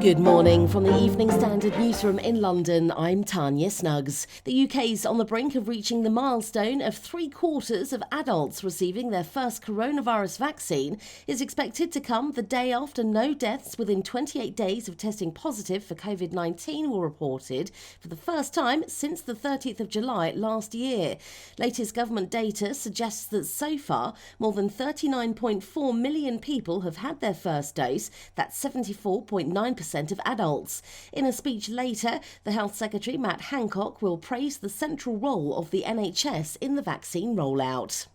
Good morning from the Evening Standard newsroom in London. I'm Tanya Snuggs. The UK's on the brink of reaching the milestone of 3/4 of adults receiving their first coronavirus vaccine. Is expected to come the day after no deaths within 28 days of testing positive for COVID-19 were reported for the first time since the 30th of July last year. Latest government data suggests that so far, more than 39.4 million people have had their first dose. That's 74.9% of adults. In a speech later, the Health Secretary Matt Hancock will praise the central role of the NHS in the vaccine rollout.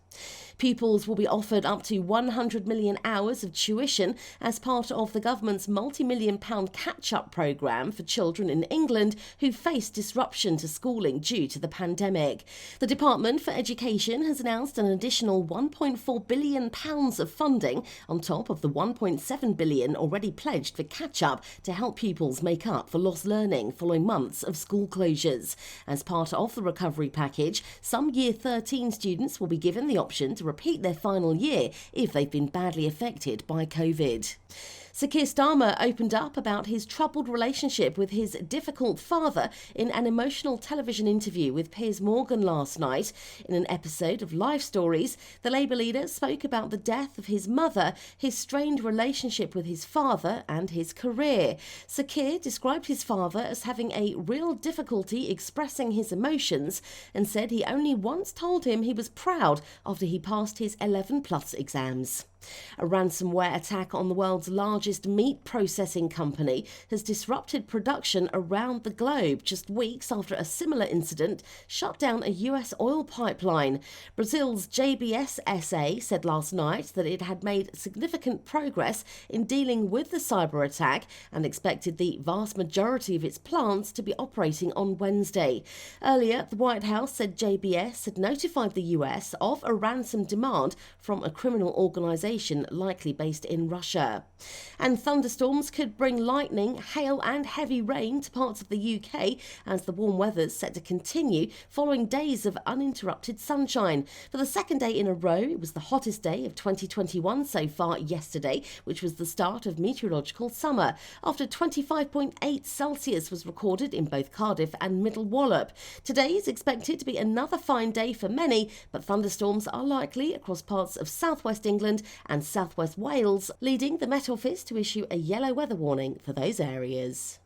Pupils will be offered up to 100 million hours of tuition as part of the government's multimillion-pound catch-up programme for children in England who face disruption to schooling due to the pandemic. The Department for Education has announced an additional £1.4 billion of funding on top of the £1.7 billion already pledged for catch-up to help pupils make up for lost learning following months of school closures. As part of the recovery package, some Year 13 students will be given the option to repeat their final year if they've been badly affected by COVID. Sir Keir Starmer opened up about his troubled relationship with his difficult father in an emotional television interview with Piers Morgan last night. In an episode of Life Stories, the Labour leader spoke about the death of his mother, his strained relationship with his father and his career. Sir Keir described his father as having a real difficulty expressing his emotions and said he only once told him he was proud after he passed his 11+ exams. A ransomware attack on the world's largest meat processing company has disrupted production around the globe just weeks after a similar incident shut down a US oil pipeline. Brazil's JBS SA said last night that it had made significant progress in dealing with the cyber attack and expected the vast majority of its plants to be operating on Wednesday. Earlier, the White House said JBS had notified the US of a ransom demand from a criminal organisation likely based in Russia. And thunderstorms could bring lightning, hail and heavy rain to parts of the UK as the warm weather's set to continue following days of uninterrupted sunshine. For the second day in a row, it was the hottest day of 2021 so far yesterday, which was the start of meteorological summer, after 25.8 Celsius was recorded in both Cardiff and Middle Wallop. Today is expected to be another fine day for many, but thunderstorms are likely across parts of southwest England and southwest Wales, leading the Met Office to issue a yellow weather warning for those areas.